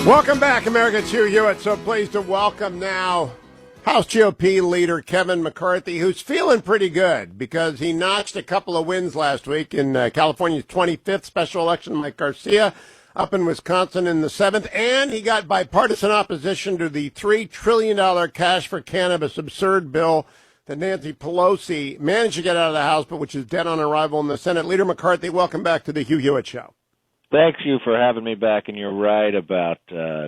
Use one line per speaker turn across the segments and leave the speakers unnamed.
Welcome back, America. It's Hugh Hewitt. So pleased to welcome now House GOP leader Kevin McCarthy, who's feeling pretty good because he notched a couple of wins last week in California's 25th special election, Mike Garcia, up in Wisconsin in the 7th, and he got bipartisan opposition to the $3 trillion cash for cannabis absurd bill that Nancy Pelosi managed to get out of the House, but which is dead on arrival in the Senate. Leader McCarthy, welcome back to the Hugh Hewitt Show.
Thanks, you, for having me back, and you're right about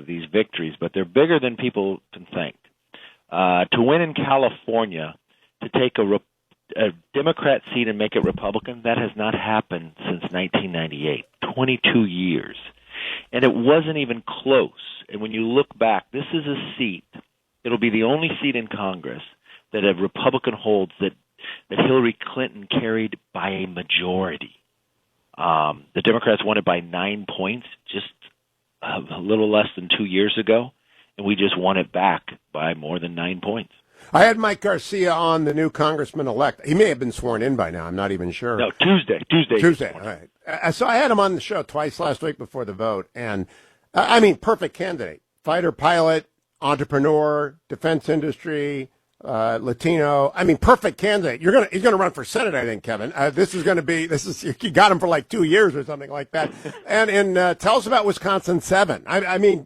these victories, but they're bigger than people can think. To win in California, to take a Democrat seat and make it Republican, that has not happened since 1998, 22 years. And it wasn't even close. And when you look back, this is a seat, it'll be the only seat in Congress that a Republican holds that Hillary Clinton carried by a majority. The Democrats won it by 9 points just a little less than 2 years ago, and we just won it back by more than 9 points.
I had Mike Garcia on, the new congressman-elect. He may have been sworn in by now. I'm not even sure.
No, Tuesday.
All right. So I had him on the show twice last week before the vote, and perfect candidate. Fighter pilot, entrepreneur, defense industry, Latino. Perfect candidate. He's gonna run for Senate, I think, Kevin. You got him for like 2 years or something like that. And tell us about Wisconsin 7.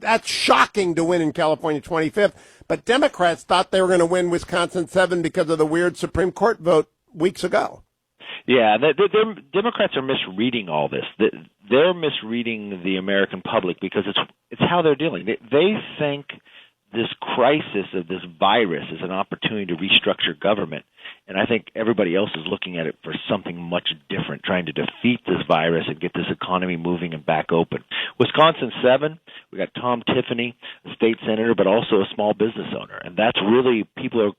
That's shocking to win in California 25th. But Democrats thought they were going to win Wisconsin 7 because of the weird Supreme Court vote weeks ago.
Yeah, the Democrats are misreading all this. They're misreading the American public because it's how they're dealing. They think this crisis of this virus is an opportunity to restructure government. And I think everybody else is looking at it for something much different, trying to defeat this virus and get this economy moving and back open. Wisconsin 7, we got Tom Tiffany, a state senator, but also a small business owner. And that's really, people are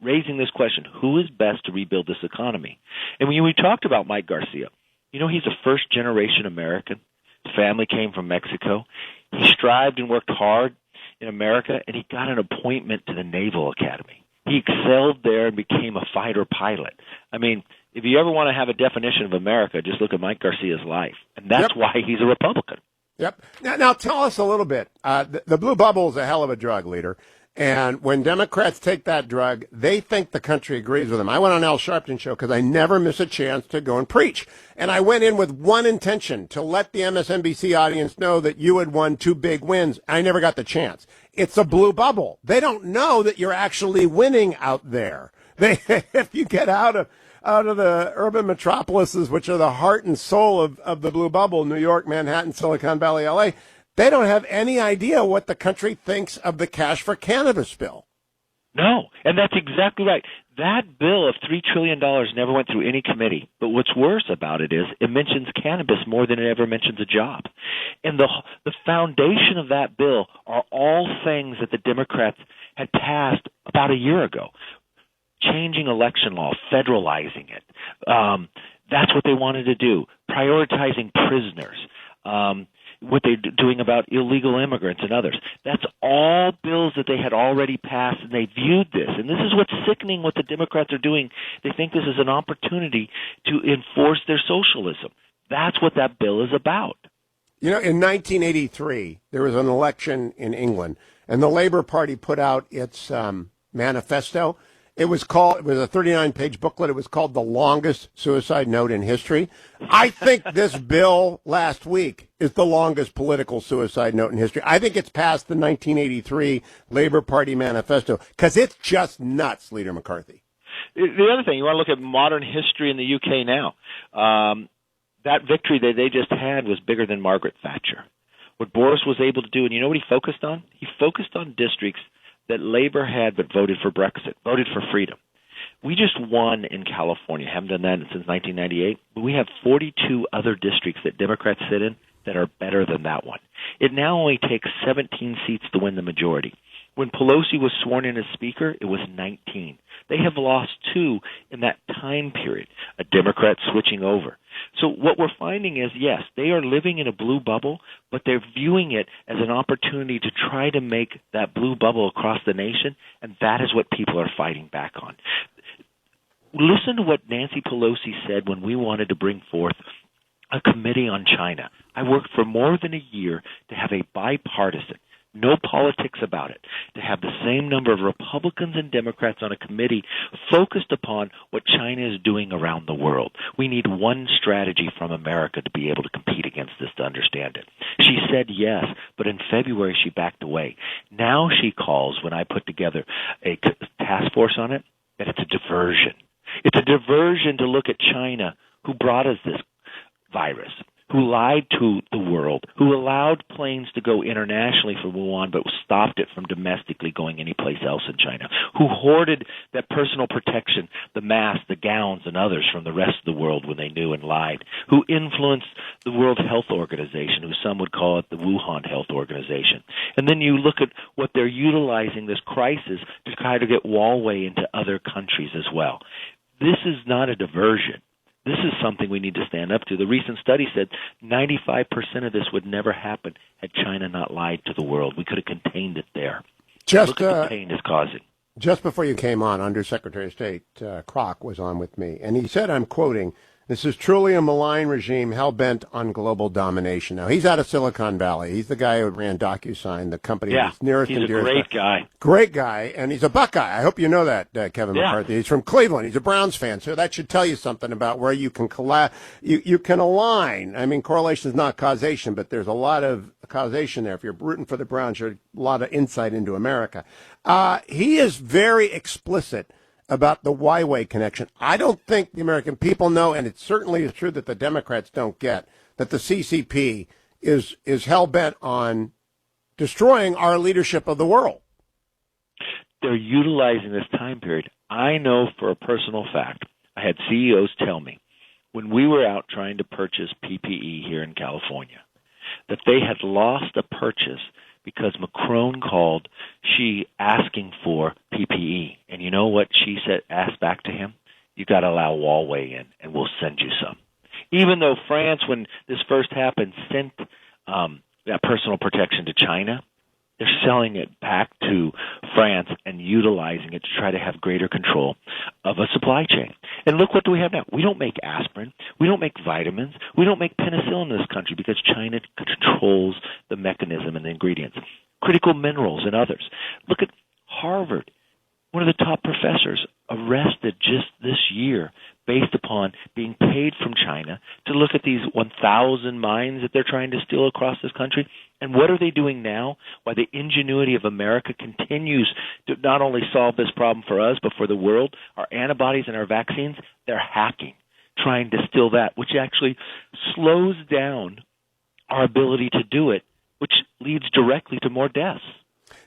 raising this question, who is best to rebuild this economy? And when we talked about Mike Garcia, he's a first-generation American. His family came from Mexico. He strived and worked hard in America, and he got an appointment to the Naval Academy. He excelled there and became a fighter pilot. If you ever want to have a definition of America, just look at Mike Garcia's life, and that's why he's a Republican.
Yep. Now tell us a little bit. The blue bubble is a hell of a drug, leader. And when Democrats take that drug, they think the country agrees with them. I went on Al Sharpton's show because I never miss a chance to go and preach. And I went in with one intention, to let the MSNBC audience know that you had won 2 big wins. I never got the chance. It's a blue bubble. They don't know that you're actually winning out there. If you get out of the urban metropolises, which are the heart and soul of the blue bubble, New York, Manhattan, Silicon Valley, L.A., they don't have any idea what the country thinks of the cash for cannabis bill.
No, and that's exactly right. That bill of $3 trillion never went through any committee. But what's worse about it is it mentions cannabis more than it ever mentions a job. And the foundation of that bill are all things that the Democrats had passed about a year ago. Changing election law, federalizing it. That's what they wanted to do. Prioritizing prisoners. What they're doing about illegal immigrants and others. That's all bills that they had already passed, and they viewed this. And this is what's sickening what the Democrats are doing. They think this is an opportunity to enforce their socialism. That's what that bill is about.
In 1983, there was an election in England, and the Labour Party put out its manifesto. It was a 39-page booklet. It was called The Longest Suicide Note in History. I think this bill last week is the longest political suicide note in history. I think it's past the 1983 Labour Party manifesto because it's just nuts, Leader McCarthy.
The other thing, you want to look at modern history in the UK now. That victory that they just had was bigger than Margaret Thatcher. What Boris was able to do, and you know what he focused on? He focused on districts that Labor had but voted for Brexit, voted for freedom. We just won in California. Haven't done that since 1998. But we have 42 other districts that Democrats sit in that are better than that one. It now only takes 17 seats to win the majority. When Pelosi was sworn in as Speaker, it was 19. They have lost 2 in that time period, a Democrat switching over. So what we're finding is, yes, they are living in a blue bubble, but they're viewing it as an opportunity to try to make that blue bubble across the nation, and that is what people are fighting back on. Listen to what Nancy Pelosi said when we wanted to bring forth a committee on China. I worked for more than a year to have a bipartisan, no politics about it, to have the same number of Republicans and Democrats on a committee focused upon what China is doing around the world. We need one strategy from America to be able to compete against this, to understand it. She said yes, but in February she backed away. Now she calls, when I put together a task force on it, that it's a diversion. It's a diversion to look at China, who brought us this virus, who lied to the world, who allowed planes to go internationally from Wuhan but stopped it from domestically going anyplace else in China, who hoarded that personal protection, the masks, the gowns, and others from the rest of the world when they knew and lied, who influenced the World Health Organization, who some would call it the Wuhan Health Organization. And then you look at what they're utilizing this crisis to try to get Huawei into other countries as well. This is not a diversion. This is something we need to stand up to. The recent study said 95% of this would never happen had China not lied to the world. We could have contained it there. Look at the pain it's causing.
Just before you came on, Undersecretary of State Kroc was on with me, and he said, I'm quoting, "This is truly a malign regime hell-bent on global domination." Now, he's out of Silicon Valley. He's the guy who ran DocuSign, the company that's nearest and dearest.
He's a great guy.
Great guy, and he's a Buckeye. I hope you know that, Kevin McCarthy. He's from Cleveland. He's a Browns fan, so that should tell you something about where you can you can align. I mean, correlation is not causation, but there's a lot of causation there. If you're rooting for the Browns, you're a lot of insight into America. He is very explicit about the Huawei connection. I don't think the American people know, and it certainly is true that the Democrats don't get, that the CCP is hell-bent on destroying our leadership of the world.
They're utilizing this time period. I know for a personal fact, I had CEOs tell me, when we were out trying to purchase PPE here in California, that they had lost a purchase because Macron called Xi asking for PPE. And you know what Xi asked back to him? You got to allow Huawei in, and we'll send you some. Even though France, when this first happened, sent that personal protection to China, they're selling it back to France and utilizing it to try to have greater control of a supply chain. And look, what do we have now? We don't make aspirin. We don't make vitamins. We don't make penicillin in this country because China controls the mechanism and the ingredients. Critical minerals and others. Look at Harvard. One of the top professors arrested just this year based upon being paid from China to look at these 1,000 mines that they're trying to steal across this country. And what are they doing now? Why the ingenuity of America continues to not only solve this problem for us, but for the world, our antibodies and our vaccines, they're hacking, trying to steal that, which actually slows down our ability to do it, which leads directly to more deaths.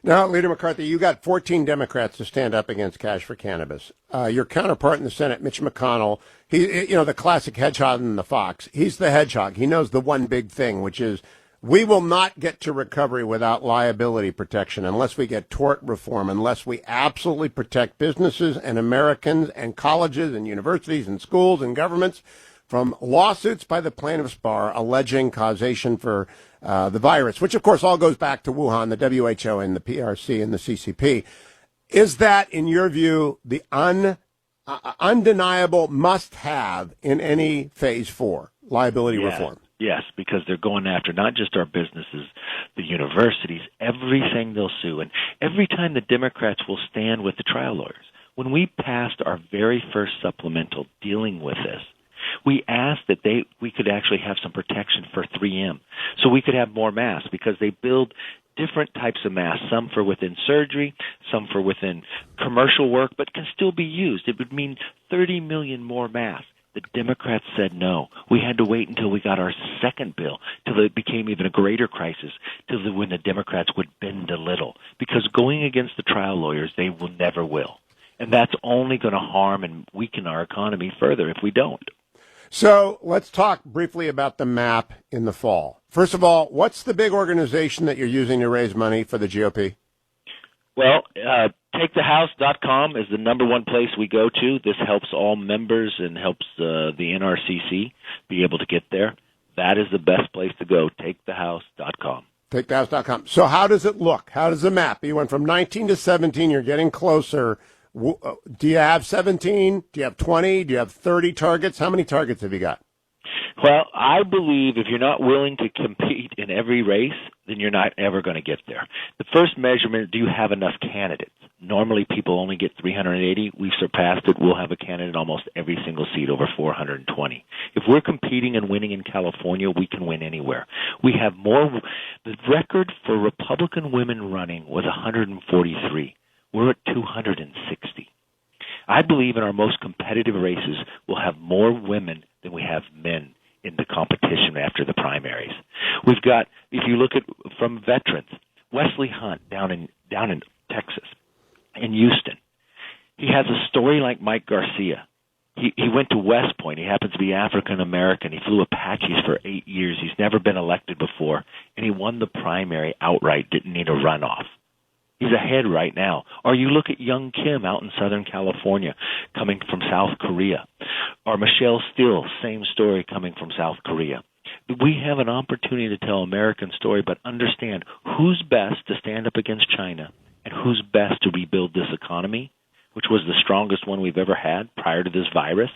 Now, Leader McCarthy, you got 14 Democrats to stand up against cash for cannabis. Your counterpart in the Senate, Mitch McConnell, the classic hedgehog and the fox. He's the hedgehog. He knows the one big thing, which is we will not get to recovery without liability protection unless we get tort reform, unless we absolutely protect businesses and Americans and colleges and universities and schools and governments from lawsuits by the plaintiffs' bar alleging causation for the virus, which, of course, all goes back to Wuhan, the WHO, and the PRC and the CCP. Is that, in your view, the undeniable must-have in any phase 4 liability reform?
Yes, because they're going after not just our businesses, the universities, everything they'll sue. And every time the Democrats will stand with the trial lawyers. When we passed our very first supplemental dealing with this, we asked that we could actually have some protection for 3M, so we could have more masks, because they build different types of masks, some for within surgery, some for within commercial work, but can still be used. It would mean 30 million more masks. The Democrats said no. We had to wait until we got our second bill, till it became even a greater crisis, when the Democrats would bend a little, because going against the trial lawyers, they will never will. And that's only going to harm and weaken our economy further if we don't.
So let's talk briefly about the map in the fall. First of all, what's the big organization that you're using to raise money for the GOP?
Well, TakeTheHouse.com is the number one place we go to. This helps all members and helps the NRCC be able to get there. That is the best place to go, TakeTheHouse.com.
TakeTheHouse.com. So how does it look? How does the map? You went from 19 to 17. You're getting closer. Do you have 17? Do you have 20? Do you have 30 targets? How many targets have you got?
Well, I believe if you're not willing to compete in every race, then you're not ever going to get there. The first measurement, do you have enough candidates? Normally people only get 380. We've surpassed it. We'll have a candidate almost every single seat, over 420. If we're competing and winning in California, we can win anywhere. We have more. The record for Republican women running was 143. We're at 260. I believe in our most competitive races, we'll have more women than we have men in the competition after the primaries. We've got, if you look at from veterans, Wesley Hunt down in Texas, in Houston, he has a story like Mike Garcia. He went to West Point. He happens to be African American. He flew Apaches for 8 years. He's never been elected before, and he won the primary outright. Didn't need a runoff. He's ahead right now. Or you look at Young Kim out in Southern California, coming from South Korea. Or Michelle Steele, same story, coming from South Korea. We have an opportunity to tell American story, but understand who's best to stand up against China and who's best to rebuild this economy, which was the strongest one we've ever had prior to this virus.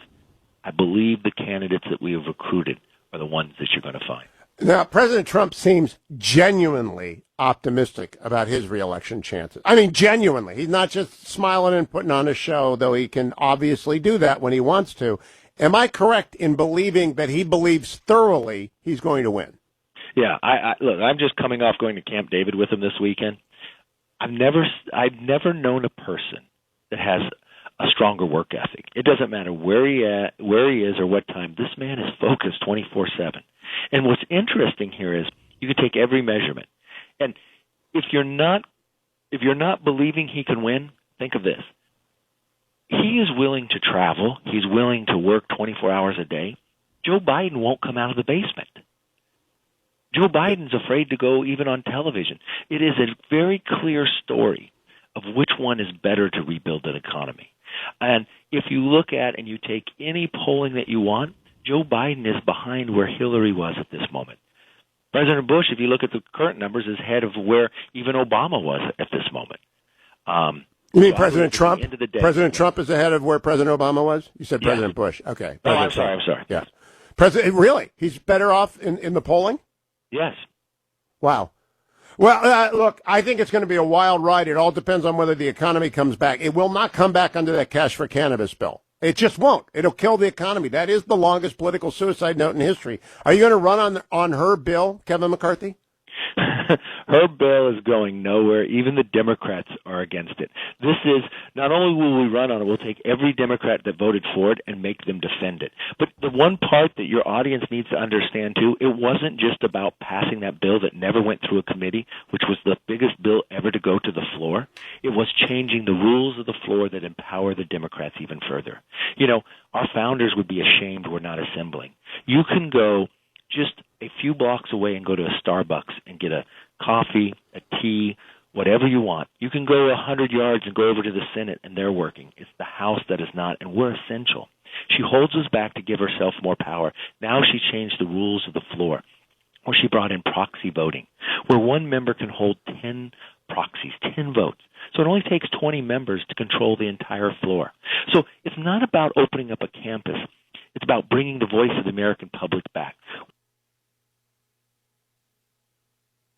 I believe the candidates that we have recruited are the ones that you're going to find.
Now, President Trump seems genuinely optimistic about his reelection chances. I mean, genuinely. He's not just smiling and putting on a show, though he can obviously do that when he wants to. Am I correct in believing that he believes thoroughly he's going to win?
Yeah, look, I'm just coming off going to Camp David with him this weekend. I've never known a person that has a stronger work ethic. It doesn't matter where he is or what time. This man is focused 24/7. And what's interesting here is you can take every measurement. And if you're not believing he can win, think of this. He is willing to travel. He's willing to work 24 hours a day. Joe Biden won't come out of the basement. Joe Biden's afraid to go even on television. It is a very clear story of which one is better to rebuild an economy. And if you look at and you take any polling that you want, Joe Biden is behind where Hillary was at this moment. President Bush, if you look at the current numbers, is ahead of where even Obama was at this moment.
You mean President Trump? President Trump is ahead of where President Obama was? You said President Bush. Okay.
Oh, I'm sorry.
Yeah. Really? He's better off in the polling?
Yes.
Wow. Well, look, I think it's going to be a wild ride. It all depends on whether the economy comes back. It will not come back under that cash for cannabis bill. It just won't. It'll kill the economy. That is the longest political suicide note in history. Are you going to run on her bill, Kevin McCarthy?
Her bill is going nowhere. Even the Democrats are against it. This is, not only will we run on it, we'll take every Democrat that voted for it and make them defend it. But the one part that your audience needs to understand, too, it wasn't just about passing that bill that never went through a committee, which was the biggest bill ever to go to the floor. It was changing the rules of the floor that empower the Democrats even further. You know, our founders would be ashamed we're not assembling. You can go just a few blocks away and go to a Starbucks and get a coffee, a tea, whatever you want. You can go 100 yards and go over to the Senate, and they're working. It's the House that is not, and we're essential. She holds us back to give herself more power. Now she changed the rules of the floor, or she brought in proxy voting, where one member can hold 10 proxies, 10 votes. So it only takes 20 members to control the entire floor. So it's not about opening up a campus. It's about bringing the voice of the American public back.